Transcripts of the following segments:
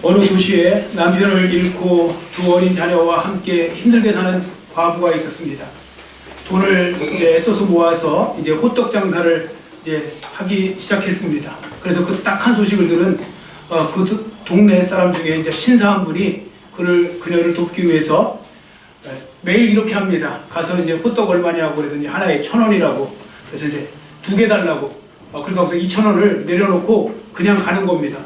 어느 도시에 남편을 잃고 두 어린 자녀와 함께 힘들게 사는 과부가 있었습니다. 돈을 이제 애써서 모아서 이제 호떡 장사를 이제 하기 시작했습니다. 그래서 그 딱한 소식을 들은 그 동네 사람 중에 이제 신사 한 분이 그녀를 돕기 위해서 매일 이렇게 합니다. 가서 이제 호떡 얼마냐고 그러더니 하나에 1,000원이라고. 그래서 이제 2개 달라고. 그러니까 2,000원을 내려놓고 그냥 가는 겁니다.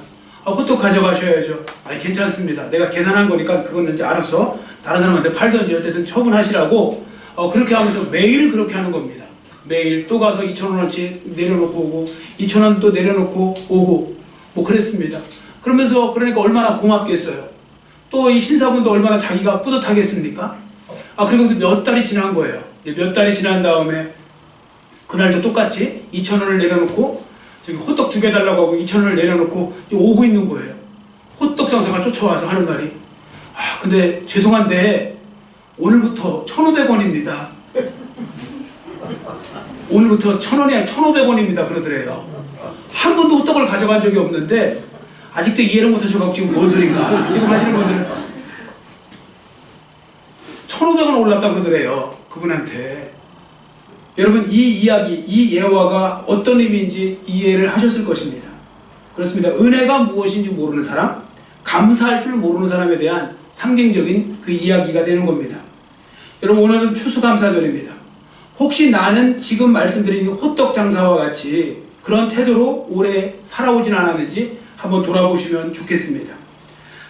호떡 가져가셔야죠. 아니 괜찮습니다. 내가 계산한 거니까 그건 이제 알아서 다른 사람한테 팔든지 어쨌든 처분하시라고 그렇게 하면서 매일 그렇게 하는 겁니다. 매일 또 가서 2,000원어치 내려놓고 오고 2,000원 또 내려놓고 오고 뭐 그랬습니다. 그러면서 그러니까 얼마나 고맙겠어요. 또 이 신사분도 얼마나 자기가 뿌듯하겠습니까? 그리고서 몇 달이 지난 거예요. 몇 달이 지난 다음에 그날도 똑같이 2,000원을 내려놓고 저기 호떡 2개 달라고 하고 2,000원을 내려놓고 오고 있는 거예요. 호떡 장사가 쫓아와서 하는 말이 근데 죄송한데 오늘부터 1,500원입니다. 오늘부터 1,000원이 아니라 1,500원입니다. 그러더래요. 한 번도 호떡을 가져간 적이 없는데 아직도 이해를 못하셔가지고 지금 뭔 소린가 지금 하시는 분들은 1,500원 올랐다 그러더래요. 그분한테. 여러분 이 이야기, 이 예화가 어떤 의미인지 이해를 하셨을 것입니다. 그렇습니다. 은혜가 무엇인지 모르는 사람, 감사할 줄 모르는 사람에 대한 상징적인 그 이야기가 되는 겁니다. 여러분 오늘은 추수감사절입니다. 혹시 나는 지금 말씀드린 호떡 장사와 같이 그런 태도로 오래 살아오진 않았는지 한번 돌아보시면 좋겠습니다.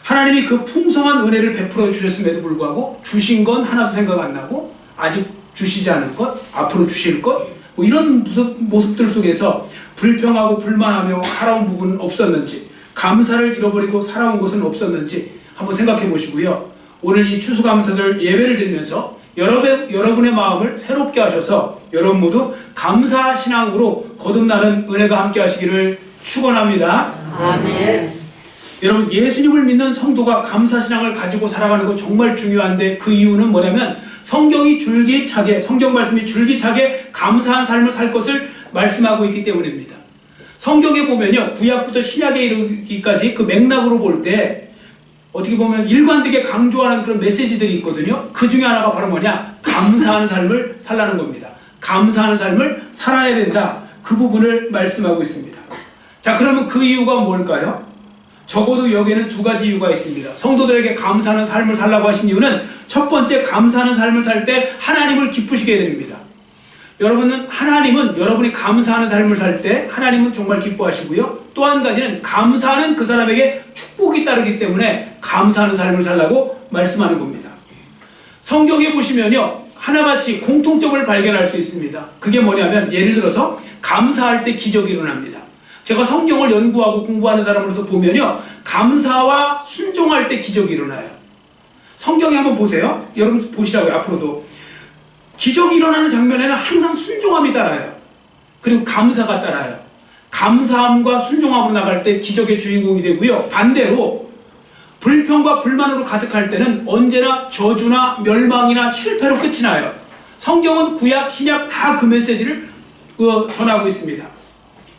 하나님이 그 풍성한 은혜를 베풀어 주셨음에도 불구하고 주신 건 하나도 생각 안 나고 아직 주시지 않은 것, 앞으로 주실 것, 뭐 이런 모습들 속에서 불평하고 불만하며 살아온 부분은 없었는지, 감사를 잃어버리고 살아온 것은 없었는지 한번 생각해 보시고요. 오늘 이 추수감사절 예배를 드리면서 여러분의 마음을 새롭게 하셔서 여러분 모두 감사신앙으로 거듭나는 은혜가 함께 하시기를 축원합니다. 아멘. 여러분 예수님을 믿는 성도가 감사신앙을 가지고 살아가는 거 정말 중요한데 그 이유는 뭐냐면 성경이 줄기차게, 성경 말씀이 줄기차게 감사한 삶을 살 것을 말씀하고 있기 때문입니다. 성경에 보면요, 구약부터 신약에 이르기까지 그 맥락으로 볼 때 어떻게 보면 일관되게 강조하는 그런 메시지들이 있거든요. 그 중에 하나가 바로 뭐냐? 감사하는 삶을 살라는 겁니다. 감사하는 삶을 살아야 된다. 그 부분을 말씀하고 있습니다. 자, 그러면 그 이유가 뭘까요? 적어도 여기에는 2가지 이유가 있습니다. 성도들에게 감사하는 삶을 살라고 하신 이유는 첫 번째, 감사하는 삶을 살 때 하나님을 기쁘시게 해드립니다. 하나님은 여러분이 감사하는 삶을 살 때 하나님은 정말 기뻐하시고요. 또 한 가지는 감사하는 그 사람에게 축복이 따르기 때문에 감사하는 삶을 살라고 말씀하는 겁니다. 성경에 보시면요, 하나같이 공통점을 발견할 수 있습니다. 그게 뭐냐면 예를 들어서 감사할 때 기적이 일어납니다. 제가 성경을 연구하고 공부하는 사람으로서 보면요, 감사와 순종할 때 기적이 일어나요. 성경에 한번 보세요. 여러분 보시라고요. 앞으로도 기적이 일어나는 장면에는 항상 순종함이 따라요. 그리고 감사가 따라요. 감사함과 순종함으로 나갈 때 기적의 주인공이 되고요. 반대로 불평과 불만으로 가득할 때는 언제나 저주나 멸망이나 실패로 끝이 나요. 성경은 구약, 신약 다 그 메시지를 전하고 있습니다.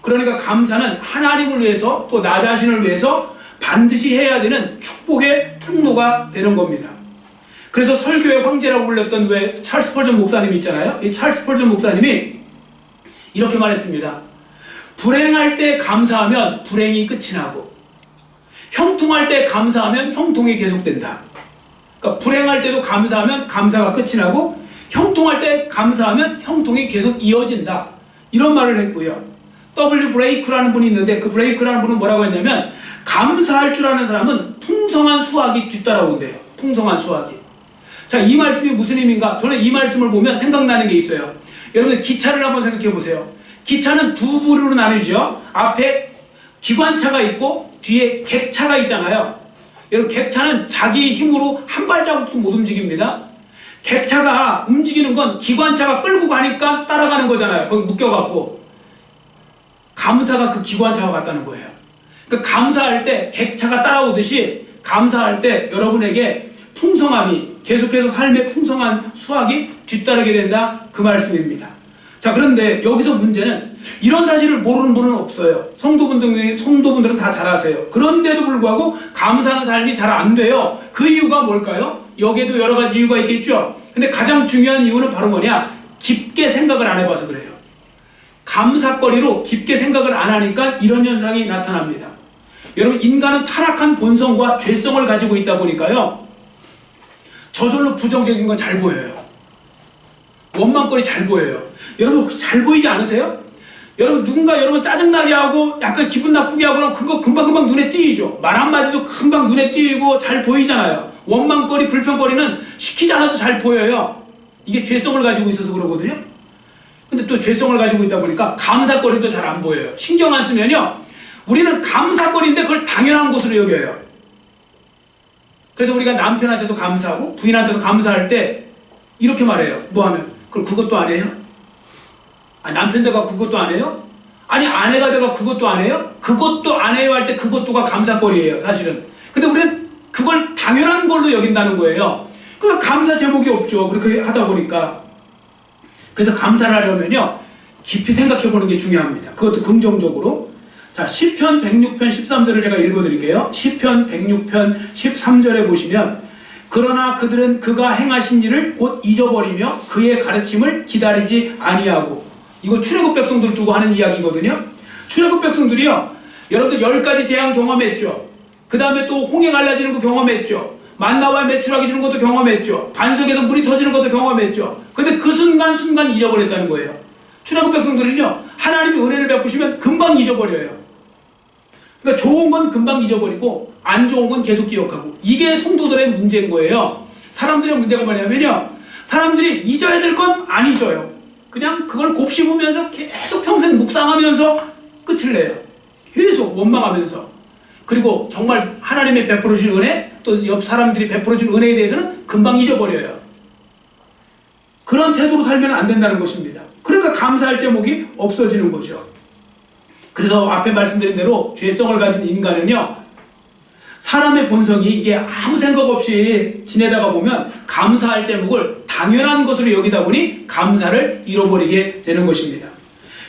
그러니까 감사는 하나님을 위해서 또 나 자신을 위해서 반드시 해야 되는 축복의 통로가 되는 겁니다. 그래서 설교의 황제라고 불렸던 찰스 스펄전 목사님 있잖아요. 이 찰스 스펄전 목사님이 이렇게 말했습니다. 불행할 때 감사하면 불행이 끝이 나고 형통할 때 감사하면 형통이 계속된다. 그러니까 불행할 때도 감사하면 감사가 끝이 나고 형통할 때 감사하면 형통이 계속 이어진다. 이런 말을 했고요. W. 브레이크라는 분이 있는데 그 브레이크라는 분은 뭐라고 했냐면 감사할 줄 아는 사람은 풍성한 수확이 뒤따라온대요. 풍성한 수확이. 자, 이 말씀이 무슨 의미인가? 저는 이 말씀을 보면 생각나는 게 있어요. 여러분 기차를 한번 생각해 보세요. 기차는 2부류로 나뉘죠. 앞에 기관차가 있고 뒤에 객차가 있잖아요. 여러분 객차는 자기 힘으로 한 발자국도 못 움직입니다. 객차가 움직이는 건 기관차가 끌고 가니까 따라가는 거잖아요. 거기 묶여갖고. 감사가 그 기관차와 같다는 거예요. 그러니까 감사할 때 객차가 따라오듯이 감사할 때 여러분에게 풍성함이 계속해서 삶의 풍성한 수확이 뒤따르게 된다. 그 말씀입니다. 자, 그런데 여기서 문제는 이런 사실을 모르는 분은 없어요. 성도분들은 다 잘 아세요. 그런데도 불구하고 감사하는 삶이 잘 안 돼요. 그 이유가 뭘까요? 여기에도 여러 가지 이유가 있겠죠. 근데 가장 중요한 이유는 바로 뭐냐? 깊게 생각을 안 해봐서 그래요. 감사거리로 깊게 생각을 안 하니까 이런 현상이 나타납니다. 여러분, 인간은 타락한 본성과 죄성을 가지고 있다 보니까요, 저절로 부정적인 건 잘 보여요. 원망거리 잘 보여요. 여러분 혹시 잘 보이지 않으세요? 여러분 누군가 여러분 짜증나게 하고 약간 기분 나쁘게 하고 그럼 그거 금방금방 눈에 띄죠. 말 한마디도 금방 눈에 띄고 잘 보이잖아요. 원망거리, 불평거리는 시키지 않아도 잘 보여요. 이게 죄성을 가지고 있어서 그러거든요. 근데 또 죄성을 가지고 있다 보니까 감사거리도 잘 안 보여요. 신경 안 쓰면요, 우리는 감사거리인데 그걸 당연한 것으로 여겨요. 그래서 우리가 남편한테도 감사하고 부인한테도 감사할 때 이렇게 말해요. 뭐 하면? 그럼 그것도 안 해요? 아니, 남편 대가 그것도 안 해요? 아니, 아내가 대가 그것도 안 해요? 그것도 안 해요 할 때 그것도가 감사거리예요, 사실은. 근데 우리는 그걸 당연한 걸로 여긴다는 거예요. 그러니까 감사 제목이 없죠. 그렇게 하다 보니까. 그래서 감사를 하려면요, 깊이 생각해 보는 게 중요합니다. 그것도 긍정적으로. 자, 시편 106편 13절을 제가 읽어드릴게요. 시편 106편 13절에 보시면, 그러나 그들은 그가 행하신 일을 곧 잊어버리며 그의 가르침을 기다리지 아니하고. 이거 출애굽 백성들 두고 하는 이야기거든요. 출애굽 백성들이요, 여러분들 10가지 재앙 경험했죠. 그 다음에 또 홍해 갈라지는 거 경험했죠. 만나와 메추라기 주는 것도 경험했죠. 반석에서 물이 터지는 것도 경험했죠. 근데 그 순간 잊어버렸다는 거예요. 출애굽 백성들은요, 하나님이 은혜를 베푸시면 금방 잊어버려요. 그러니까 좋은 건 금방 잊어버리고 안 좋은 건 계속 기억하고. 이게 성도들의 문제인 거예요. 사람들의 문제가 뭐냐면요, 사람들이 잊어야 될 건 안 잊어요. 그냥 그걸 곱씹으면서 계속 평생 묵상하면서 끝을 내요. 계속 원망하면서. 그리고 정말 하나님의 베풀어준 은혜, 또 옆 사람들이 베풀어준 은혜에 대해서는 금방 잊어버려요. 그런 태도로 살면 안 된다는 것입니다. 그러니까 감사할 제목이 없어지는 거죠. 그래서 앞에 말씀드린 대로 죄성을 가진 인간은요, 사람의 본성이 이게 아무 생각 없이 지내다가 보면 감사할 제목을 당연한 것으로 여기다 보니 감사를 잃어버리게 되는 것입니다.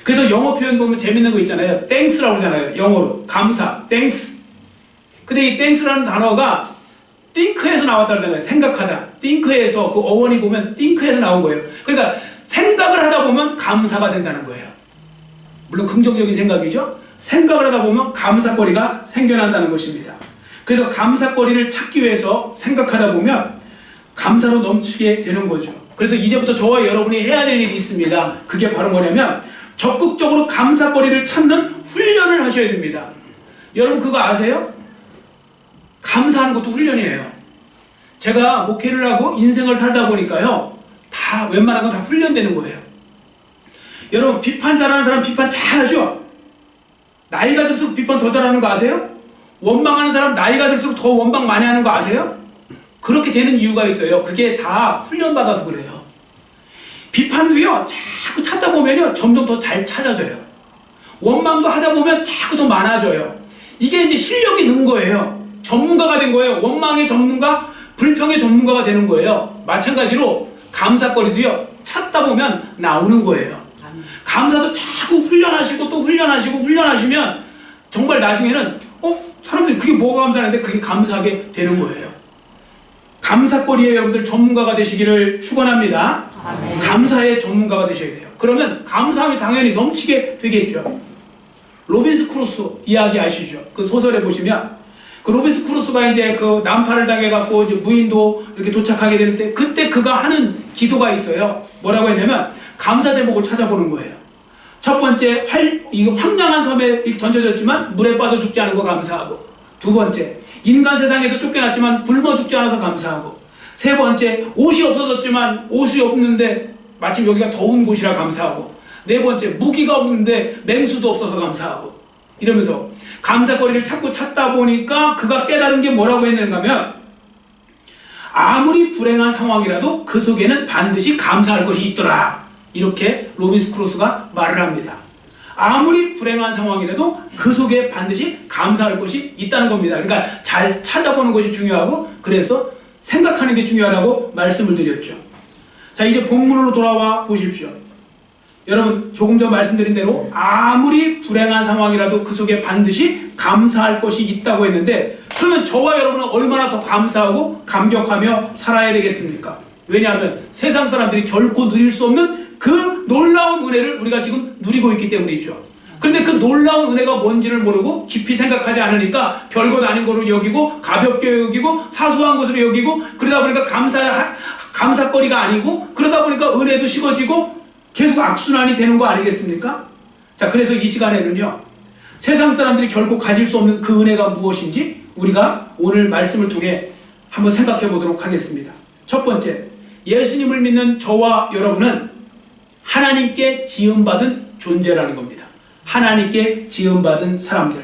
그래서 영어 표현 보면 재밌는 거 있잖아요. thanks라고 하잖아요. 영어로 감사, thanks. 근데 이 thanks라는 단어가 think에서 나왔다고 하잖아요. 생각하다. think에서, 그 어원이 보면 think에서 나온 거예요. 그러니까 생각을 하다 보면 감사가 된다는 거예요. 물론 긍정적인 생각이죠. 생각을 하다 보면 감사거리가 생겨난다는 것입니다. 그래서 감사거리를 찾기 위해서 생각하다 보면 감사로 넘치게 되는 거죠. 그래서 이제부터 저와 여러분이 해야 될 일이 있습니다. 그게 바로 뭐냐면 적극적으로 감사거리를 찾는 훈련을 하셔야 됩니다. 여러분 그거 아세요? 감사하는 것도 훈련이에요. 제가 목회를 하고 인생을 살다 보니까요, 다 웬만한 건 다 훈련되는 거예요. 여러분 비판 잘하는 사람 비판 잘하죠? 나이가 들수록 비판 더 잘하는 거 아세요? 원망하는 사람 나이가 들수록 더 원망 많이 하는 거 아세요? 그렇게 되는 이유가 있어요. 그게 다 훈련받아서 그래요. 비판도요, 자꾸 찾다 보면요, 점점 더 잘 찾아져요. 원망도 하다 보면 자꾸 더 많아져요. 이게 이제 실력이 는 거예요. 전문가가 된 거예요. 원망의 전문가, 불평의 전문가가 되는 거예요. 마찬가지로 감사거리도요, 찾다 보면 나오는 거예요. 감사도 자꾸 훈련하시고 또 훈련하시고 훈련하시면 정말 나중에는 사람들이 그게 뭐가 감사하는데 그게 감사하게 되는 거예요. 감사거리에 여러분들 전문가가 되시기를 축원합니다. 아멘. 감사의 전문가가 되셔야 돼요. 그러면 감사함이 당연히 넘치게 되겠죠. 로빈스 크루소 이야기 아시죠? 그 소설에 보시면 그 로빈스 크루소가 이제 그 난파를 당해갖고 이제 무인도 이렇게 도착하게 될 때 그때 그가 하는 기도가 있어요. 뭐라고 했냐면 감사 제목을 찾아보는 거예요. 첫 번째, 이거 황량한 섬에 던져졌지만 물에 빠져 죽지 않은 거 감사하고. 두 번째, 인간 세상에서 쫓겨났지만 굶어 죽지 않아서 감사하고. 세 번째, 옷이 없어졌지만 옷이 없는데 마침 여기가 더운 곳이라 감사하고. 네 번째, 무기가 없는데 맹수도 없어서 감사하고. 이러면서 감사거리를 자꾸 찾다 보니까 그가 깨달은 게 뭐라고 했는가 하면 아무리 불행한 상황이라도 그 속에는 반드시 감사할 것이 있더라. 이렇게 로빈스 크루소가 말을 합니다. 아무리 불행한 상황이라도 그 속에 반드시 감사할 것이 있다는 겁니다. 그러니까 잘 찾아보는 것이 중요하고 그래서 생각하는 게 중요하다고 말씀을 드렸죠. 자, 이제 본문으로 돌아와 보십시오. 여러분 조금 전 말씀드린 대로 아무리 불행한 상황이라도 그 속에 반드시 감사할 것이 있다고 했는데, 그러면 저와 여러분은 얼마나 더 감사하고 감격하며 살아야 되겠습니까? 왜냐하면 세상 사람들이 결코 누릴 수 없는 그 놀라운 은혜를 우리가 지금 누리고 있기 때문이죠. 그런데 그 놀라운 은혜가 뭔지를 모르고 깊이 생각하지 않으니까 별것 아닌 거로 여기고 가볍게 여기고 사소한 것으로 여기고, 그러다 보니까 감사거리가 아니고, 그러다 보니까 은혜도 식어지고 계속 악순환이 되는 거 아니겠습니까? 자, 그래서 이 시간에는요, 세상 사람들이 결코 가질 수 없는 그 은혜가 무엇인지 우리가 오늘 말씀을 통해 한번 생각해 보도록 하겠습니다. 첫 번째, 예수님을 믿는 저와 여러분은 하나님께 지음받은 존재라는 겁니다. 하나님께 지음받은 사람들.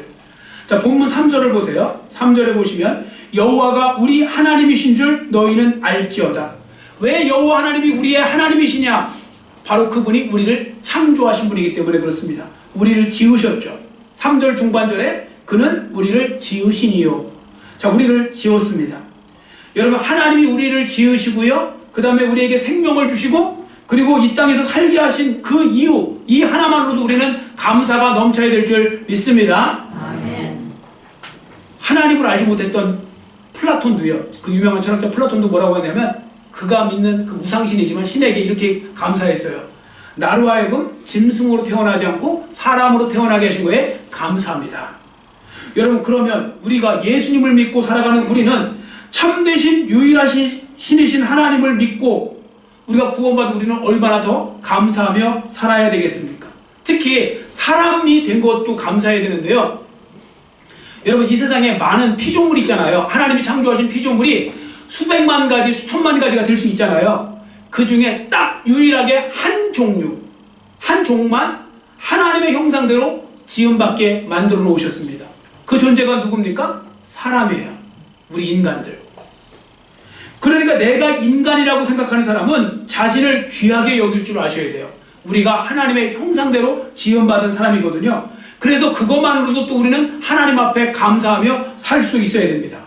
자, 본문 3절을 보세요. 3절에 보시면 여호와가 우리 하나님이신 줄 너희는 알지어다. 왜 여호와 하나님이 우리의 하나님이시냐? 바로 그분이 우리를 창조하신 분이기 때문에 그렇습니다. 우리를 지으셨죠. 3절 중반절에 그는 우리를 지으시니요. 자, 우리를 지었습니다. 여러분, 하나님이 우리를 지으시고요, 그 다음에 우리에게 생명을 주시고, 그리고 이 땅에서 살게 하신 그 이유, 이 하나만으로도 우리는 감사가 넘쳐야 될 줄 믿습니다. 아멘. 하나님을 알지 못했던 플라톤도요, 그 유명한 철학자 플라톤도 뭐라고 했냐면, 그가 믿는 그 우상신이지만 신에게 이렇게 감사했어요. 나로 하여금 짐승으로 태어나지 않고 사람으로 태어나게 하신 거에 감사합니다. 여러분, 그러면 우리가 예수님을 믿고 살아가는 우리는 참되신 유일하신 신이신 하나님을 믿고 우리가 구원받은 우리는 얼마나 더 감사하며 살아야 되겠습니까? 특히 사람이 된 것도 감사해야 되는데요, 여러분, 이 세상에 많은 피조물이 있잖아요. 하나님이 창조하신 피조물이 수백만 가지, 수천만 가지가 될 수 있잖아요. 그 중에 딱 유일하게 한 종류, 한 종만 하나님의 형상대로 지음받게 만들어 놓으셨습니다. 그 존재가 누굽니까? 사람이에요. 우리 인간들. 그러니까 내가 인간이라고 생각하는 사람은 자신을 귀하게 여길 줄 아셔야 돼요. 우리가 하나님의 형상대로 지음받은 사람이거든요. 그래서 그것만으로도 또 우리는 하나님 앞에 감사하며 살 수 있어야 됩니다.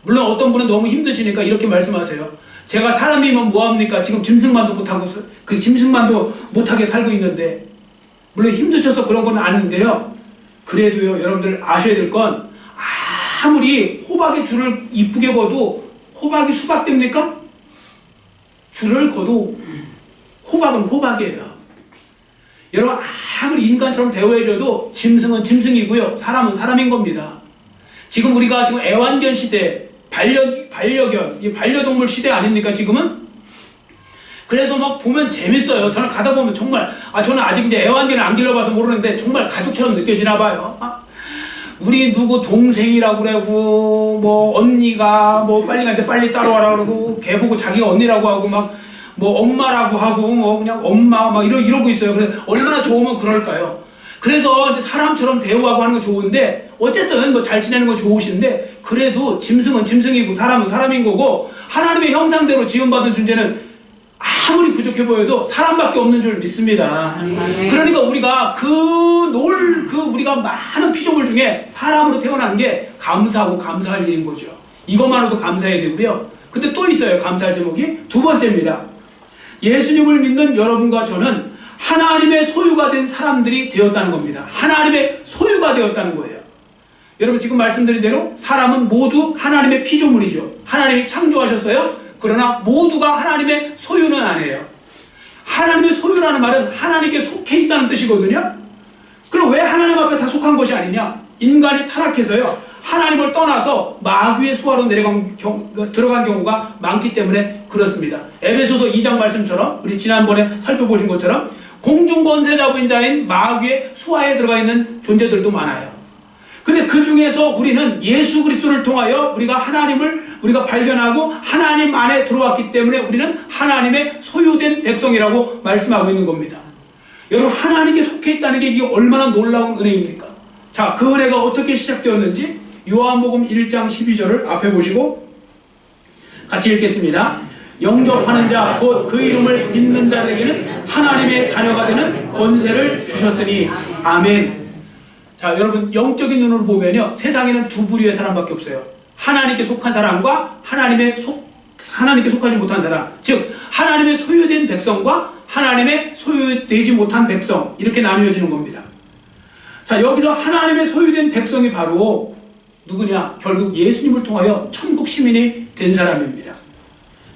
물론 어떤 분은 너무 힘드시니까 이렇게 말씀하세요. 제가 사람이면 뭐합니까? 지금 짐승만도 못하고, 그 짐승만도 못하게 살고 있는데. 물론 힘드셔서 그런 건 아닌데요, 그래도요, 여러분들 아셔야 될 건, 아무리 호박에 줄을 이쁘게 거도 호박이 수박 됩니까? 줄을 거도 호박은 호박이에요. 여러분, 아무리 인간처럼 대우해줘도 짐승은 짐승이고요, 사람은 사람인 겁니다. 지금 우리가 지금 애완견 시대, 반려견, 이 반려동물 시대 아닙니까, 지금은? 그래서 막 보면 재밌어요. 저는 가다 보면 정말, 저는 아직 이제 애완견을 안 길러봐서 모르는데 정말 가족처럼 느껴지나 봐요. 우리 누구 동생이라고 그러고, 뭐 언니가 뭐 빨리 갈 때 빨리 따라와라 그러고, 걔 보고 자기가 언니라고 하고, 막 뭐 엄마라고 하고, 뭐 그냥 엄마 막 이러고 있어요. 그래서 얼마나 좋으면 그럴까요? 그래서 이제 사람처럼 대우하고 하는 거 좋은데, 어쨌든 뭐 잘 지내는 거 좋으신데, 그래도 짐승은 짐승이고 사람은 사람인 거고, 하나님의 형상대로 지음받은 존재는 아무리 부족해 보여도 사람밖에 없는 줄 믿습니다. 그러니까 우리가 우리가 많은 피조물 중에 사람으로 태어난 게 감사하고 감사할 일인 거죠. 이것만으로도 감사해야 되고요. 근데 또 있어요, 감사할 제목이. 두 번째입니다. 예수님을 믿는 여러분과 저는 하나님의 소유가 된 사람들이 되었다는 겁니다. 하나님의 소유가 되었다는 거예요. 여러분, 지금 말씀드린 대로 사람은 모두 하나님의 피조물이죠. 하나님이 창조하셨어요. 그러나 모두가 하나님의 소유는 아니에요. 하나님의 소유라는 말은 하나님께 속해 있다는 뜻이거든요. 그럼 왜 하나님 앞에 다 속한 것이 아니냐? 인간이 타락해서요, 하나님을 떠나서 마귀의 수하로 들어간 경우가 많기 때문에 그렇습니다. 에베소서 2장 말씀처럼, 우리 지난번에 살펴보신 것처럼 공중권세자부인 자인 마귀의 수하에 들어가 있는 존재들도 많아요. 근데 그 중에서 우리는 예수 그리스도를 통하여 우리가 발견하고 하나님 안에 들어왔기 때문에 우리는 하나님의 소유된 백성이라고 말씀하고 있는 겁니다. 여러분, 하나님께 속해 있다는 게 이게 얼마나 놀라운 은혜입니까? 자, 그 은혜가 어떻게 시작되었는지 요한복음 1장 12절을 앞에 보시고 같이 읽겠습니다. 영접하는 자 곧 그 이름을 믿는 자들에게는 하나님의 자녀가 되는 권세를 주셨으니 아멘. 자, 여러분, 영적인 눈으로 보면요, 세상에는 두 부류의 사람밖에 없어요. 하나님께 속한 사람과 하나님께 속하지 못한 사람, 즉 하나님의 소유된 백성과 하나님의 소유되지 못한 백성, 이렇게 나누어지는 겁니다. 자, 여기서 하나님의 소유된 백성이 바로 누구냐? 결국 예수님을 통하여 천국 시민이 된 사람입니다.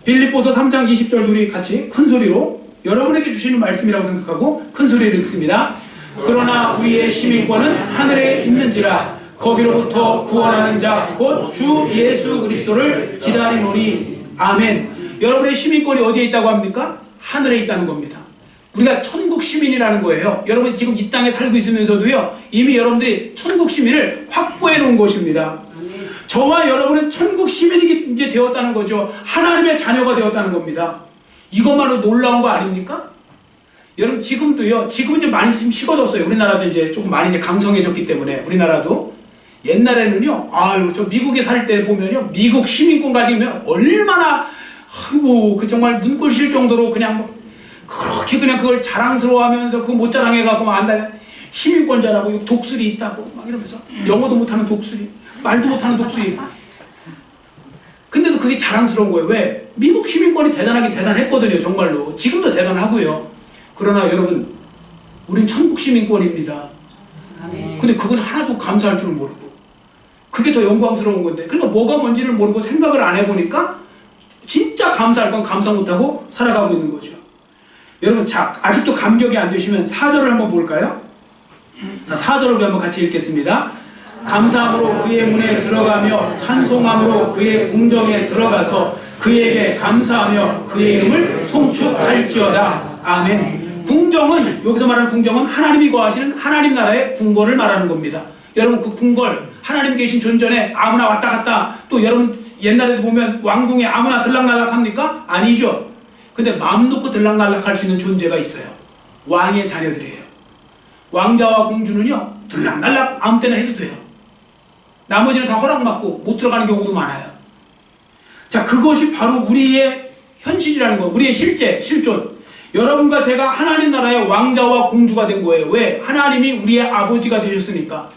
빌립보서 3장 20절 우리 같이 큰 소리로 여러분에게 주시는 말씀이라고 생각하고 큰 소리로 읽습니다. 그러나 우리의 시민권은 하늘에 있는지라 거기로부터 구원하는 자 곧 주 예수 그리스도를 기다리노니. 아멘. 여러분의 시민권이 어디에 있다고 합니까? 하늘에 있다는 겁니다. 우리가 천국 시민이라는 거예요. 여러분 지금 이 땅에 살고 있으면서도요, 이미 여러분들이 천국 시민을 확보해 놓은 것입니다. 저와 여러분은 천국 시민이 이제 되었다는 거죠. 하나님의 자녀가 되었다는 겁니다. 이것만으로 놀라운 거 아닙니까? 여러분 지금도요, 지금 이제 많이 좀 식어졌어요. 우리나라도 이제 조금 많이 이제 강성해졌기 때문에. 우리나라도 옛날에는요, 아유, 저 미국에 살 때 보면요, 미국 시민권 가지면 얼마나, 아이고, 그 정말 눈꼴 실 정도로 그냥 뭐, 그렇게 그냥 그걸 자랑스러워하면서 그거 못 자랑해갖고 막 안다. 시민권자라고 독수리 있다고 막 이러면서 영어도 못하는 독수리, 말도 못하는 독수리. 근데도 그게 자랑스러운 거예요. 왜? 미국 시민권이 대단하긴 대단했거든요. 정말로. 지금도 대단하고요. 그러나 여러분, 우린 천국 시민권입니다. 근데 그건 하나도 감사할 줄 모르고, 그게 더 영광스러운 건데, 그러니까 뭐가 뭔지를 모르고 생각을 안 해보니까 진짜 감사할 건 감사 못하고 살아가고 있는 거죠. 여러분, 자, 아직도 감격이 안 되시면 4절을 한번 볼까요? 자, 4절을 우리 한번 같이 읽겠습니다. 감사함으로 그의 문에 들어가며 찬송함으로 그의 궁정에 들어가서 그에게 감사하며 그의 이름을 송축할지어다. 아멘. 궁정은, 여기서 말하는 궁정은 하나님이 거하시는 하나님 나라의 궁궐을 말하는 겁니다. 여러분, 그 궁궐, 하나님 계신 존전에 아무나 왔다 갔다, 또 여러분 옛날에도 보면 왕궁에 아무나 들락날락 합니까? 아니죠. 근데 마음 놓고 들락날락할 수 있는 존재가 있어요. 왕의 자녀들이에요. 왕자와 공주는요, 들락날락 아무 때나 해도 돼요. 나머지는 다 허락받고 못 들어가는 경우도 많아요. 자, 그것이 바로 우리의 현실이라는 거예요. 우리의 실존. 여러분과 제가 하나님 나라의 왕자와 공주가 된 거예요. 왜? 하나님이 우리의 아버지가 되셨으니까.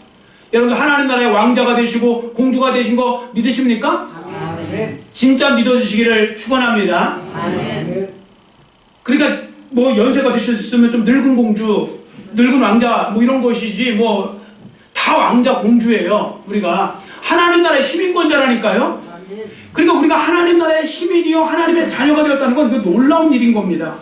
여러분들 하나님 나라의 왕자가 되시고 공주가 되신 거 믿으십니까? 아멘. 진짜 믿어주시기를 축원합니다. 아멘. 그러니까 뭐 연세가 드셨으면 좀 늙은 공주, 늙은 왕자 뭐 이런 것이지, 뭐 다 왕자 공주예요. 우리가 하나님 나라의 시민권자라니까요. 그러니까 우리가 하나님 나라의 시민이요, 하나님의 자녀가 되었다는 건 그 놀라운 일인 겁니다.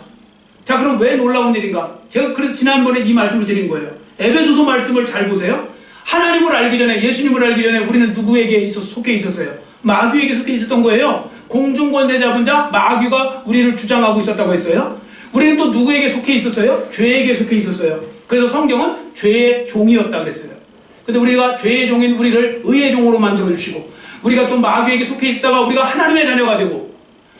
자, 그럼 왜 놀라운 일인가? 제가 그래서 지난번에 이 말씀을 드린 거예요. 에베소서 말씀을 잘 보세요. 하나님을 알기 전에, 예수님을 알기 전에 우리는 누구에게 속해 있었어요? 마귀에게 속해 있었던 거예요. 공중권세 잡은 자 마귀가 우리를 주장하고 있었다고 했어요. 우리는 또 누구에게 속해 있었어요? 죄에게 속해 있었어요. 그래서 성경은 죄의 종이었다 그랬어요. 근데 우리가 죄의 종인 우리를 의의 종으로 만들어주시고, 우리가 또 마귀에게 속해 있다가 우리가 하나님의 자녀가 되고,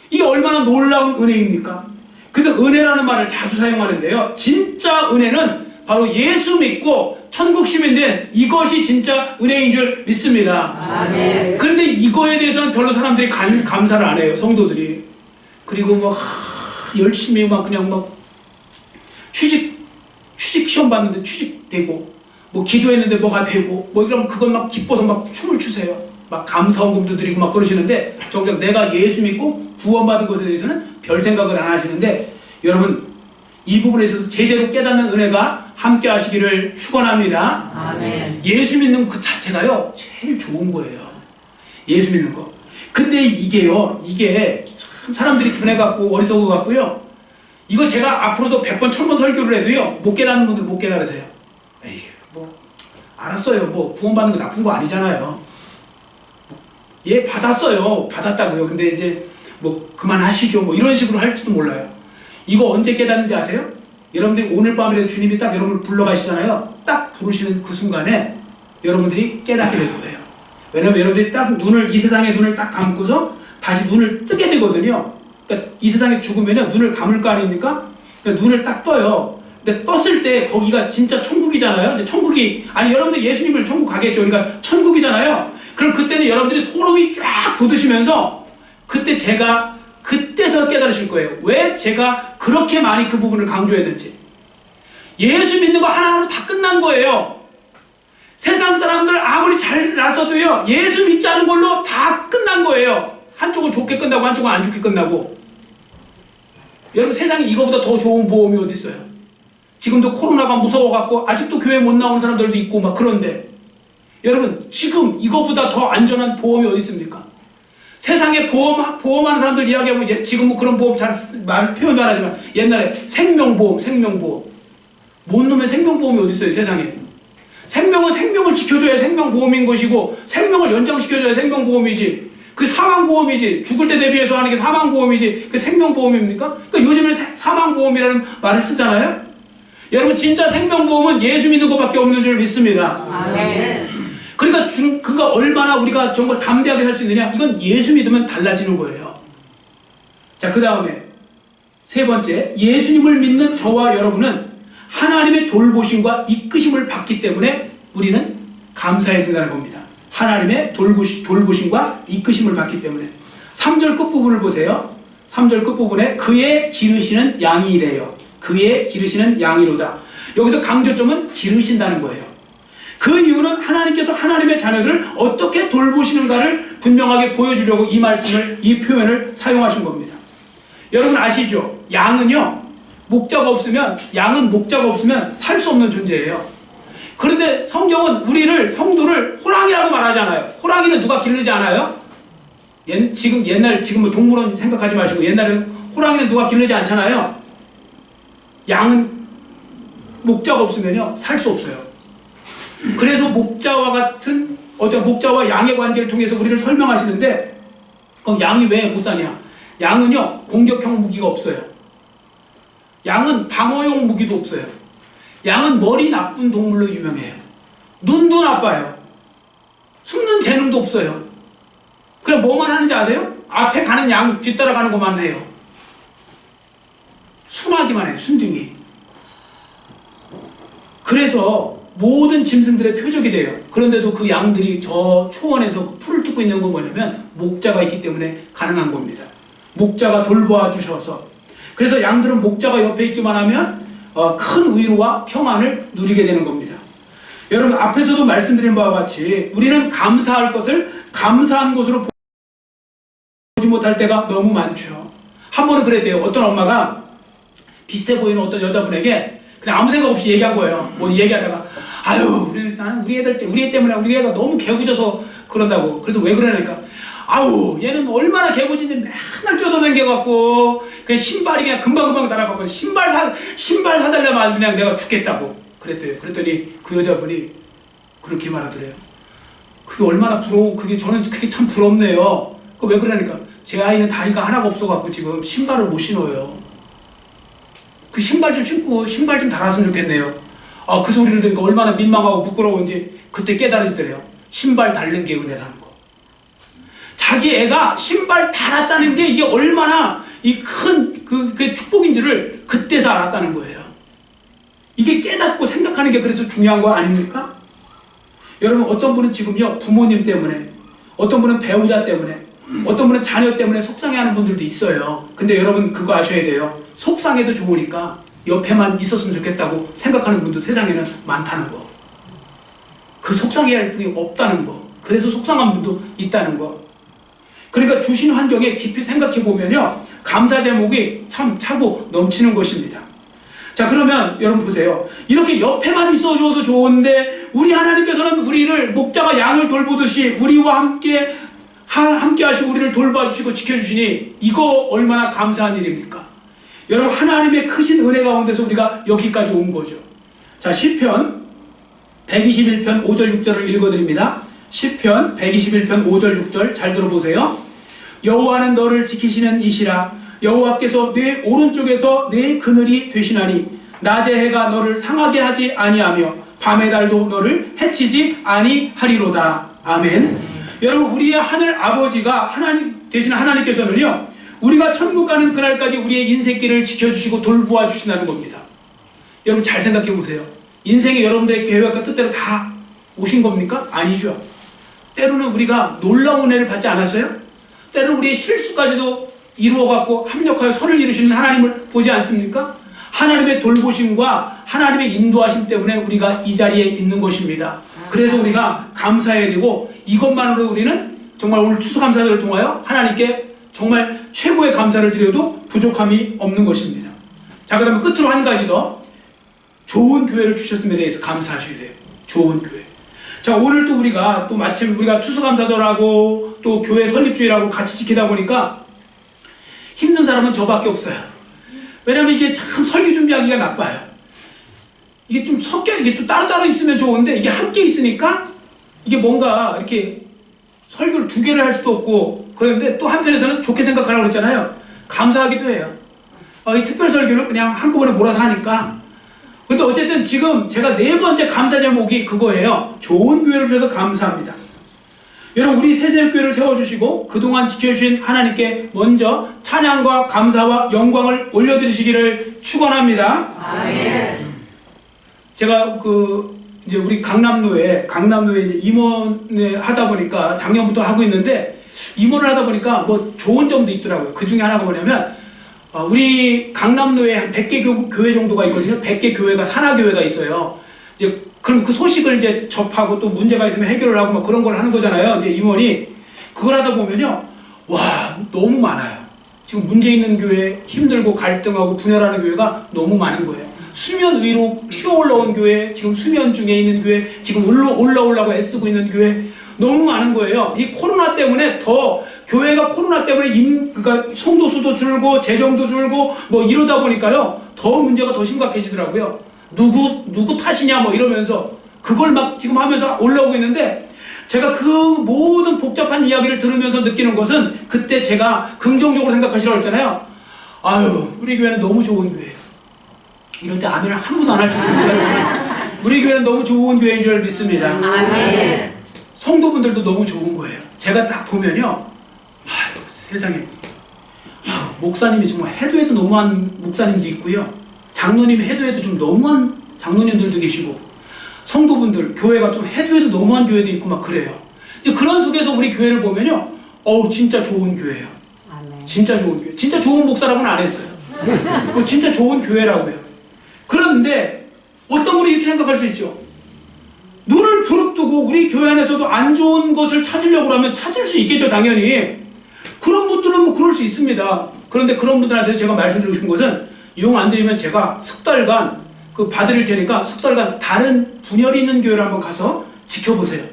이게 얼마나 놀라운 은혜입니까? 그래서 은혜라는 말을 자주 사용하는데요, 진짜 은혜는 바로 예수 믿고 천국 시민 된 이것이 진짜 은혜인 줄 믿습니다. 아멘. 그런데 이거에 대해서는 별로 사람들이 감사를 안 해요, 성도들이. 그리고 막 열심히 막 그냥 막 취직 시험 봤는데 취직되고, 뭐 기도했는데 뭐가 되고, 뭐 이러면 그걸 막 기뻐서 막 춤을 추세요. 막 감사원금도 드리고 막 그러시는데, 정작 내가 예수 믿고 구원받은 것에 대해서는 별 생각을 안 하시는데, 여러분 이 부분에 있어서 제대로 깨닫는 은혜가 함께 하시기를 축원합니다. 아멘. 예수 믿는 그 자체가요, 제일 좋은 거예요. 예수 믿는 거. 근데 이게 참 사람들이 둔해 갖고 어리석어 갖고요, 이거 제가 앞으로도 100번 1000번 설교를 해도요, 못 깨닫는 분들 못 깨달으세요. 에이, 뭐 알았어요. 뭐 구원받는 거 나쁜 거 아니잖아요. 예, 받았다고요. 근데 이제 뭐 그만하시죠, 뭐 이런 식으로 할지도 몰라요. 이거 언제 깨닫는지 아세요? 여러분들이 오늘 밤이라도 주님이 딱 여러분을 불러가시잖아요. 딱 부르시는 그 순간에 여러분들이 깨닫게 될 거예요. 왜냐면 여러분들이 딱 이 세상의 눈을 딱 감고서 다시 눈을 뜨게 되거든요. 그러니까 이 세상에 죽으면 눈을 감을 거 아닙니까? 그러니까 눈을 딱 떠요. 근데 떴을 때 거기가 진짜 천국이잖아요. 이제 여러분들 예수님을 천국 가겠죠. 그러니까 천국이잖아요. 그럼 그때는 여러분들이 소름이 쫙 돋으시면서 그때서 깨달으실 거예요. 왜 제가 그렇게 많이 그 부분을 강조했는지. 예수 믿는 거 하나하나 다 끝난 거예요. 세상 사람들 아무리 잘 나서도요, 예수 믿지 않는 걸로 다 끝난 거예요. 한쪽은 좋게 끝나고 한쪽은 안 좋게 끝나고. 여러분 세상에 이거보다 더 좋은 보험이 어디 있어요? 지금도 코로나가 무서워갖고 아직도 교회 못 나오는 사람들도 있고 막 그런데 여러분 지금 이거보다 더 안전한 보험이 어디 있습니까? 세상에 보험하는 사람들 이야기하면 지금 뭐 그런 보험 잘 말 표현도 안 하지만 옛날에 생명보험 뭔 놈의 생명보험이 어디 있어요 세상에? 생명은 생명을 지켜줘야 생명보험인 것이고 생명을 연장시켜줘야 생명보험이지 그 사망보험이지 죽을 때 대비해서 하는 게 사망보험이지 그 생명보험입니까? 그러니까 요즘에 사망보험이라는 말을 쓰잖아요. 여러분 진짜 생명보험은 예수 믿는 것밖에 없는 줄 믿습니다. 아멘. 그러니까 그가 얼마나 우리가 정말 담대하게 살 수 있느냐 이건 예수 믿으면 달라지는 거예요. 자, 그 다음에 세 번째, 예수님을 믿는 저와 여러분은 하나님의 돌보심과 이끄심을 받기 때문에 우리는 감사해야 된다는 겁니다. 하나님의 돌보심과 이끄심을 받기 때문에 3절 끝부분을 보세요. 3절 끝부분에 그의 기르시는 양이래요. 그의 기르시는 양이로다. 여기서 강조점은 기르신다는 거예요. 그 이유는 하나님께서 하나님의 자녀들을 어떻게 돌보시는가를 분명하게 보여주려고 이 말씀을, 이 표현을 사용하신 겁니다. 여러분 아시죠? 양은 목자가 없으면 살 수 없는 존재예요. 그런데 성경은 성도를 호랑이라고 말하잖아요. 호랑이는 누가 기르지 않아요? 지금 뭐 동물원 생각하지 마시고 옛날에는 호랑이는 누가 기르지 않잖아요. 양은 목자가 없으면요 살 수 없어요. 그래서 목자와 양의 관계를 통해서 우리를 설명하시는데 그럼 양이 왜 못 사냐? 양은요 공격형 무기가 없어요. 양은 방어용 무기도 없어요. 양은 머리 나쁜 동물로 유명해요. 눈도 나빠요. 숨는 재능도 없어요. 그래 뭐만 하는지 아세요? 앞에 가는 양 뒤따라가는 것만 해요. 순하기만 해요. 순둥이. 그래서 모든 짐승들의 표적이 돼요. 그런데도 그 양들이 저 초원에서 풀을 뜯고 있는 건 뭐냐면 목자가 있기 때문에 가능한 겁니다. 목자가 돌보아 주셔서. 그래서 양들은 목자가 옆에 있기만 하면 큰 의로와 평안을 누리게 되는 겁니다. 여러분 앞에서도 말씀드린 바와 같이 우리는 감사할 것을 감사한 것으로 보지 못할 때가 너무 많죠. 한 번은 그랬대요. 어떤 엄마가 비슷해 보이는 어떤 여자분에게 그냥 아무 생각 없이 얘기한 거예요. 뭐 얘기하다가 나는 우리 애 때문에 우리 애가 너무 개구져서 그런다고. 그래서 왜 그러냐니까 얘는 얼마나 개구진지 맨날 쫓아다녀갖고 그냥 신발이 그냥 금방금방 달아가고 신발 사달라면 아주 그냥 내가 죽겠다고 그랬대요. 그랬더니 그 여자분이 그렇게 말하더래요. 그게 얼마나 부러워. 저는 그게 참 부럽네요. 왜 그러니까 제 아이는 다리가 하나가 없어갖고 지금 신발을 못 신어요. 그 신발 좀 신고 신발 좀 달았으면 좋겠네요. 그 소리를 들으니까 얼마나 민망하고 부끄러운지 그때 깨달아지더래요. 신발 달는 게 은혜라는 거. 자기 애가 신발 달았다는 게 이게 얼마나 이 큰 그 축복인지를 그때서 알았다는 거예요. 이게 깨닫고 생각하는 게 그래서 중요한 거 아닙니까? 여러분 어떤 분은 지금요 부모님 때문에, 어떤 분은 배우자 때문에, 어떤 분은 자녀 때문에 속상해하는 분들도 있어요. 근데 여러분 그거 아셔야 돼요. 속상해도 좋으니까 옆에만 있었으면 좋겠다고 생각하는 분도 세상에는 많다는 거. 그 속상해할 분이 없다는 거. 그래서 속상한 분도 있다는 거. 그러니까 주신 환경에 깊이 생각해 보면요 감사 제목이 참 차고 넘치는 것입니다. 자, 그러면 여러분 보세요. 이렇게 옆에만 있어줘도 좋은데 우리 하나님께서는 우리를 목자가 양을 돌보듯이 우리와 함께 하시고 우리를 돌봐주시고 지켜주시니 이거 얼마나 감사한 일입니까? 여러분 하나님의 크신 은혜 가운데서 우리가 여기까지 온 거죠. 자, 시편 121편 5절 6절을 읽어드립니다. 시편 121편 5절 6절 잘 들어보세요. 여호와는 너를 지키시는 이시라. 여호와께서 내 오른쪽에서 내 그늘이 되시나니 낮의 해가 너를 상하게 하지 아니하며 밤의 달도 너를 해치지 아니하리로다. 아멘. 여러분 우리의 하늘 아버지가 하나님 되시는 하나님께서는요 우리가 천국 가는 그날까지 우리의 인생길을 지켜주시고 돌보아 주신다는 겁니다. 여러분 잘 생각해 보세요. 인생에 여러분들의 계획과 뜻대로 다 오신 겁니까? 아니죠. 때로는 우리가 놀라운 은혜를 받지 않았어요? 때로는 우리의 실수까지도 이루어갖고 합력하여 선을 이루시는 하나님을 보지 않습니까? 하나님의 돌보심과 하나님의 인도하심 때문에 우리가 이 자리에 있는 것입니다. 그래서 우리가 감사해야 되고 이것만으로 우리는 정말 오늘 추수감사절을 통하여 하나님께 정말 최고의 감사를 드려도 부족함이 없는 것입니다. 자, 그 다음에 끝으로 한 가지 더. 좋은 교회를 주셨음에 대해서 감사하셔야 돼요. 좋은 교회. 자, 오늘 또 우리가 또 마침 우리가 추수감사절하고 또 교회 설립주일하고 같이 지키다 보니까 힘든 사람은 저밖에 없어요. 왜냐면 이게 참 설교 준비하기가 나빠요. 이게 좀 이게 또 따로따로 있으면 좋은데 이게 함께 있으니까 이게 뭔가 이렇게 설교를 두 개를 할 수도 없고 그런데 또 한편에서는 좋게 생각하라고 그랬잖아요. 감사하기도 해요. 이 특별 설교를 그냥 한꺼번에 몰아서 하니까. 근데 어쨌든 지금 제가 네 번째 감사 제목이 그거예요. 좋은 교회를 주셔서 감사합니다. 여러분, 우리 새새교회를 세워주시고 그동안 지켜주신 하나님께 먼저 찬양과 감사와 영광을 올려드리시기를 축원합니다. 아멘. 제가 이제 우리 강남로에 이제 임원을 하다 보니까 작년부터 하고 있는데 임원을 하다 보니까 뭐 좋은 점도 있더라고요. 그 중에 하나가 뭐냐면 우리 강남로에 한 100개 교회 정도가 있거든요. 100개 교회가 산하교회가 있어요. 이제 그럼 그 소식을 이제 접하고 또 문제가 있으면 해결을 하고 막 그런 걸 하는 거잖아요. 이제 임원이 그걸 하다 보면요, 와, 너무 많아요. 지금 문제 있는 교회, 힘들고 갈등하고 분열하는 교회가 너무 많은 거예요. 수면 위로 튀어 올라온 교회, 지금 수면 중에 있는 교회, 지금 올라오려고 애쓰고 있는 교회 너무 많은 거예요. 이 코로나 때문에 더 교회가 코로나 때문에 그러니까 성도 수도 줄고 재정도 줄고 뭐 이러다 보니까요, 더 문제가 더 심각해지더라고요. 누구 탓이냐 뭐 이러면서 그걸 막 지금 하면서 올라오고 있는데 제가 그 모든 복잡한 이야기를 들으면서 느끼는 것은 그때 제가 긍정적으로 생각하시라고 했잖아요. 아유, 우리 교회는 너무 좋은 교회예요. 이럴 때 아멘을 한 분도 안 할 줄은 몰랐지만 우리 교회는 너무 좋은 교회인 줄 믿습니다. 아멘. 성도분들도 너무 좋은 거예요. 제가 딱 보면요, 세상에 목사님이 정말 해도 너무한 목사님도 있고요, 장로님이 해도 좀 너무한 장로님들도 계시고, 성도분들 교회가 또 해도 너무한 교회도 있고 막 그래요. 이제 그런 속에서 우리 교회를 보면요, 진짜 좋은 교회예요. 아멘. 진짜 좋은 교회. 진짜 좋은 목사라고는 안 했어요. 진짜 좋은 교회라고요. 그런데 어떤 분이 이렇게 생각할 수 있죠. 눈을 부릅뜨고 우리 교회 안에서도 안 좋은 것을 찾으려고 하면 찾을 수 있겠죠, 당연히. 그런 분들은 뭐 그럴 수 있습니다. 그런데 그런 분들한테 제가 말씀드리고 싶은 것은, 이용 안 드리면 제가 석 달간 봐드릴 테니까 석 달간 다른 분열이 있는 교회를 한번 가서 지켜보세요.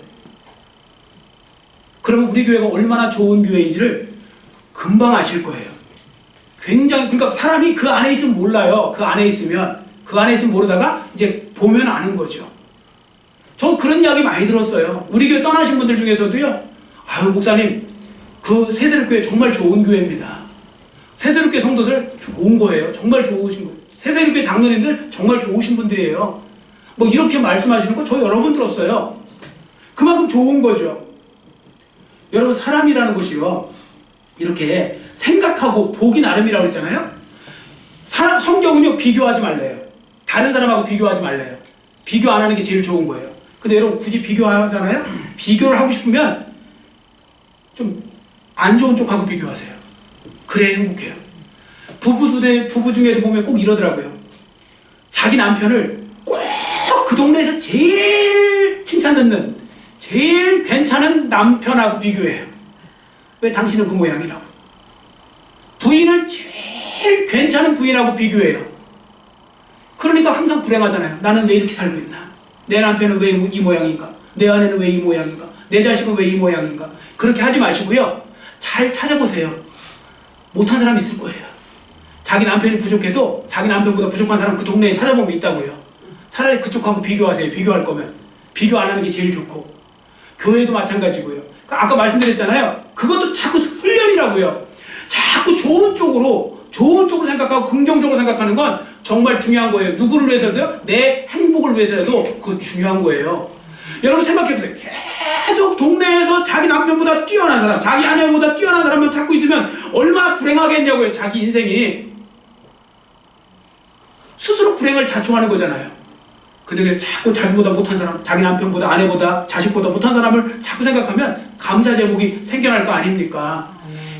그러면 우리 교회가 얼마나 좋은 교회인지를 금방 아실 거예요. 굉장히, 그러니까 사람이 그 안에 있으면 몰라요. 그 안에 있으면 모르다가 이제 보면 아는 거죠. 저 그런 이야기 많이 들었어요. 우리 교회 떠나신 분들 중에서도요, 아유, 목사님, 그 새새롭교회 정말 좋은 교회입니다. 새새롭교회 성도들 좋은 거예요. 정말 좋으신 거예요. 새새롭교회 장로님들 정말 좋으신 분들이에요. 뭐 이렇게 말씀하시는 거 저 여러 번 들었어요. 그만큼 좋은 거죠. 여러분, 사람이라는 것이요, 이렇게 생각하고 보기 나름이라고 했잖아요. 성경은요, 비교하지 말래요. 다른 사람하고 비교하지 말래요. 비교 안 하는 게 제일 좋은 거예요. 근데 여러분, 굳이 비교하잖아요. 비교를 하고 싶으면 좀 안 좋은 쪽하고 비교하세요. 그래야 행복해요. 부부 중에도 보면 꼭 이러더라고요. 자기 남편을 꼭 그 동네에서 제일 칭찬 듣는, 제일 괜찮은 남편하고 비교해요. 왜 당신은 그 모양이라고. 부인을 제일 괜찮은 부인하고 비교해요. 그러니까 항상 불행하잖아요. 나는 왜 이렇게 살고 있나? 내 남편은 왜 이 모양인가? 내 아내는 왜 이 모양인가? 내 자식은 왜 이 모양인가? 그렇게 하지 마시고요, 잘 찾아보세요. 못한 사람 있을 거예요. 자기 남편이 부족해도 자기 남편보다 부족한 사람 그 동네에 찾아보면 있다고요. 차라리 그쪽하고 비교하세요. 비교할 거면 비교 안 하는 게 제일 좋고, 교회도 마찬가지고요. 아까 말씀드렸잖아요. 그것도 자꾸 훈련이라고요. 자꾸 좋은 쪽으로 생각하고 긍정적으로 생각하는 건 정말 중요한 거예요. 누구를 위해서도요? 내 행복을 위해서라도 그거 중요한 거예요. 여러분 생각해보세요. 계속 동네에서 자기 남편보다 뛰어난 사람, 자기 아내보다 뛰어난 사람만 찾고 있으면 얼마나 불행하겠냐고요. 자기 인생이. 스스로 불행을 자초하는 거잖아요. 근데 자꾸 자기보다 못한 사람, 자기 남편보다 아내보다 자식보다 못한 사람을 자꾸 생각하면 감사 제목이 생겨날 거 아닙니까?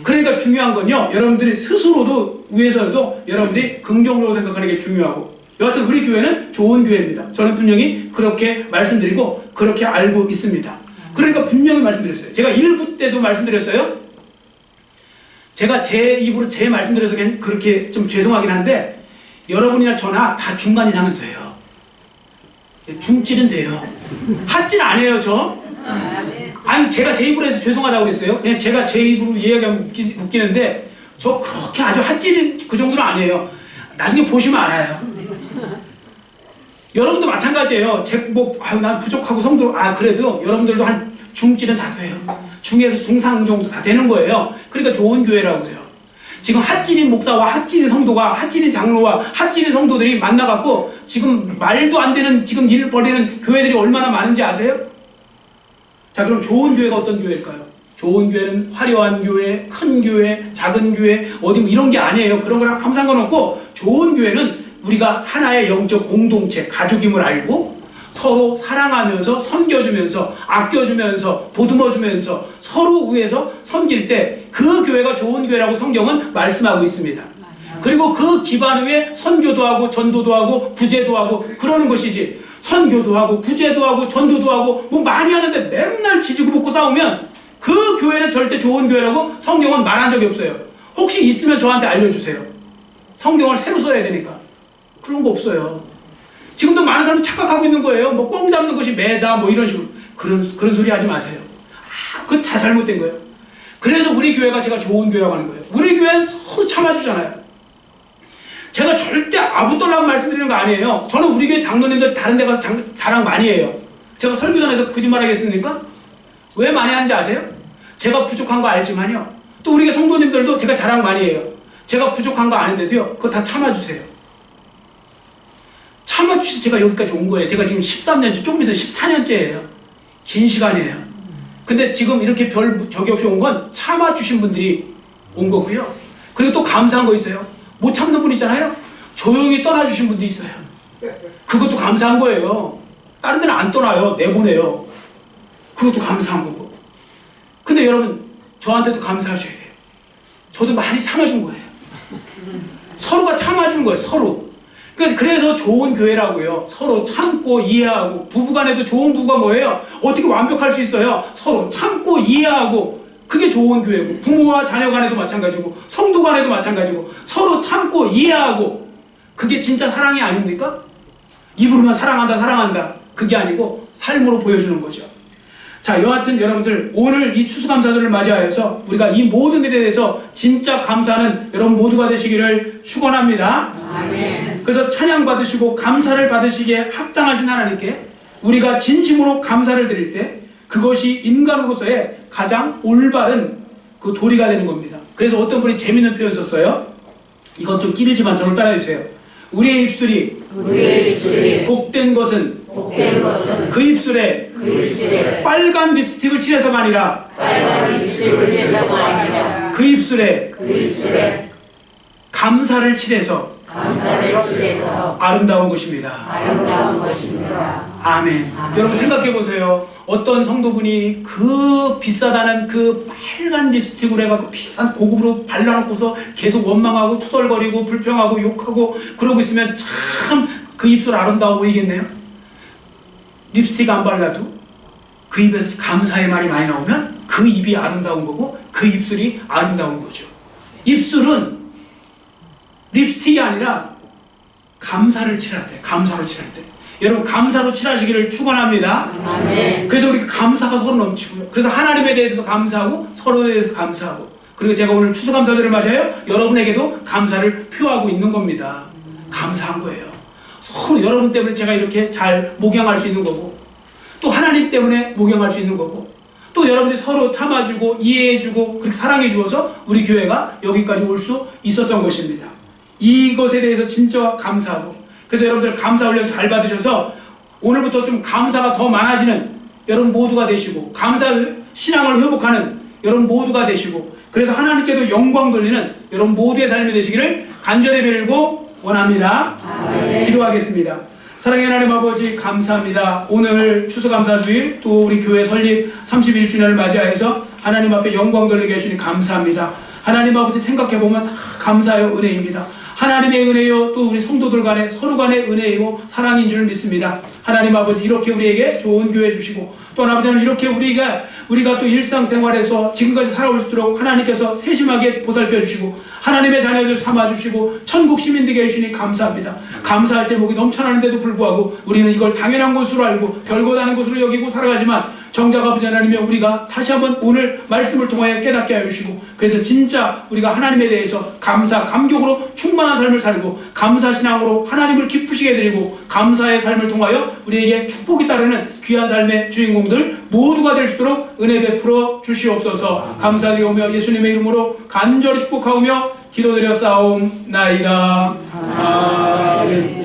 그러니까 중요한 건요, 여러분들이 스스로도 위해서도 여러분들이 긍정적으로 생각하는 게 중요하고, 여하튼 우리 교회는 좋은 교회입니다. 저는 분명히 그렇게 말씀드리고 그렇게 알고 있습니다. 그러니까 분명히 말씀드렸어요. 제가 1부 때도 말씀드렸어요. 제가 제 입으로 제 말씀드려서 그렇게 좀 죄송하긴 한데 여러분이나 저나 다 중간 이상은 돼요. 중질은 돼요. 핫질 안 해요, 저. 아니 제가 제 입으로 해서 죄송하다고 그랬어요. 그냥 제가 제 입으로 이야기하면 웃기는데 저 그렇게 아주 핫질은 그 정도는 아니에요. 나중에 보시면 알아요. 여러분도 마찬가지예요. 난 부족하고 성도 그래도 여러분들도 한 중질은 다 돼요. 중에서 중상 정도 다 되는 거예요. 그러니까 좋은 교회라고요. 지금 핫질인 목사와 핫질인 성도가 핫질인 장로와 핫질인 성도들이 만나갖고 지금 말도 안 되는 지금 일을 벌이는 교회들이 얼마나 많은지 아세요? 자, 그럼 좋은 교회가 어떤 교회일까요? 좋은 교회는 화려한 교회, 큰 교회, 작은 교회, 어디 뭐 이런 게 아니에요. 그런 거랑 아무 상관없고 좋은 교회는 우리가 하나의 영적 공동체, 가족임을 알고 서로 사랑하면서 섬겨주면서 아껴주면서 보듬어주면서 서로 위해서 섬길 때 그 교회가 좋은 교회라고 성경은 말씀하고 있습니다. 그리고 그 기반 위에 선교도 하고 전도도 하고 구제도 하고 그러는 것이지 선교도 하고 구제도 하고 전도도 하고 뭐 많이 하는데 맨날 지지고 볶고 싸우면 그 교회는 절대 좋은 교회라고 성경은 말한 적이 없어요. 혹시 있으면 저한테 알려주세요. 성경을 새로 써야 되니까. 그런 거 없어요. 지금도 많은 사람이 착각하고 있는 거예요. 뭐 꽁 잡는 것이 매다 뭐 이런 식으로 그런 소리 하지 마세요. 그건 다 잘못된 거예요. 그래서 우리 교회가 제가 좋은 교회라고 하는 거예요. 우리 교회는 서로 참아주잖아요. 제가 절대 아부떨라고 말씀드리는 거 아니에요. 저는 우리 교회 장로님들 다른 데 가서 자랑 많이 해요. 제가 설교단에서 거짓말 하겠습니까? 왜 많이 하는지 아세요? 제가 부족한 거 알지만요. 또 우리 교회 성도님들도 제가 자랑 많이 해요. 제가 부족한 거 아는데도요. 그거 다 참아주세요. 참아주셔서 제가 여기까지 온 거예요. 제가 지금 13년째, 조금 있으면 14년째예요. 긴 시간이에요. 근데 지금 이렇게 별 적이 없이 온 건 참아주신 분들이 온 거고요. 그리고 또 감사한 거 있어요. 못 참는 분 있잖아요. 조용히 떠나주신 분도 있어요. 그것도 감사한 거예요. 다른 데는 안 떠나요. 내보내요. 그것도 감사한 거고. 근데 여러분 저한테도 감사하셔야 돼요. 저도 많이 참아준 거예요. 서로가 참아주는 거예요. 서로. 그래서 좋은 교회라고요. 서로 참고 이해하고 부부간에도 좋은 부부가 뭐예요? 어떻게 완벽할 수 있어요? 서로 참고 이해하고 그게 좋은 교회고 부모와 자녀 간에도 마찬가지고 성도 간에도 마찬가지고 서로 참고 이해하고 그게 진짜 사랑이 아닙니까? 입으로만 사랑한다 그게 아니고 삶으로 보여주는 거죠. 자, 여하튼 여러분들 오늘 이 추수감사절을 맞이하여서 우리가 이 모든 일에 대해서 진짜 감사하는 여러분 모두가 되시기를 축원합니다. 아멘. 그래서 찬양 받으시고 감사를 받으시기에 합당하신 하나님께 우리가 진심으로 감사를 드릴 때 그것이 인간으로서의 가장 올바른 그 도리가 되는 겁니다. 그래서 어떤 분이 재밌는 표현 썼어요. 이건 좀 끼리지만 저를 따라해주세요. 우리의 입술이 복된 것은 그 입술에 빨간 립스틱을 칠해서가 아니라 그 입술에 감사를 칠해서 아름다운 것입니다. 아멘. 여러분 생각해 보세요. 어떤 성도분이 그 비싸다는 그 빨간 립스틱으로 해갖고 비싼 고급으로 발라놓고서 계속 원망하고 투덜거리고 불평하고 욕하고 그러고 있으면 참 그 입술 아름다워 보이겠네요. 립스틱 안 발라도 그 입에서 감사의 말이 많이 나오면 그 입이 아름다운 거고 그 입술이 아름다운 거죠. 입술은 립스틱이 아니라 감사를 칠할 때, 감사로 칠할 때. 여러분 감사로 칠하시기를 축원합니다. 아멘. 그래서 우리 감사가 서로 넘치고요. 그래서 하나님에 대해서도 감사하고 서로에 대해서 감사하고 그리고 제가 오늘 추수감사절을 맞아요. 여러분에게도 감사를 표하고 있는 겁니다. 감사한 거예요. 서로 여러분 때문에 제가 이렇게 잘 목양할 수 있는 거고 또 하나님 때문에 목양할 수 있는 거고 또 여러분들이 서로 참아주고 이해해주고 그렇게 사랑해주어서 우리 교회가 여기까지 올 수 있었던 것입니다. 이것에 대해서 진짜 감사하고 그래서 여러분들 감사 훈련 잘 받으셔서 오늘부터 좀 감사가 더 많아지는 여러분 모두가 되시고 감사 신앙을 회복하는 여러분 모두가 되시고 그래서 하나님께도 영광 돌리는 여러분 모두의 삶이 되시기를 간절히 빌고 원합니다. 아멘. 기도하겠습니다. 사랑의 하나님 아버지 감사합니다. 오늘 추수감사주일 또 우리 교회 설립 31주년을 맞이하여서 하나님 앞에 영광 돌리게 해주니 감사합니다. 하나님 아버지 생각해보면 다 감사의 은혜입니다. 하나님의 은혜요, 또 우리 성도들 간에 서로 간의 은혜요 사랑인 줄 믿습니다. 하나님 아버지, 이렇게 우리에게 좋은 교회 주시고, 또 아버지는 이렇게 우리가 또 일상생활에서 지금까지 살아올 수 있도록 하나님께서 세심하게 보살펴 주시고 하나님의 자녀들 삼아 주시고 천국 시민 되게 해주시니 감사합니다. 감사할 제목이 넘쳐나는데도 불구하고 우리는 이걸 당연한 것으로 알고 별것 아닌 것으로 여기고 살아가지만, 정작 아버지 하나님의 우리가 다시 한번 오늘 말씀을 통하여 깨닫게 하여 주시고, 그래서 진짜 우리가 하나님에 대해서 감격으로 충만한 삶을 살고 감사신앙으로 하나님을 기쁘시게 해드리고 감사의 삶을 통하여 우리에게 축복이 따르는 귀한 삶의 주인공들 모두가 될 수 있도록 은혜 베풀어 주시옵소서. 감사드리오며 예수님의 이름으로 간절히 축복하오며 기도드려 싸움나이다. 아멘.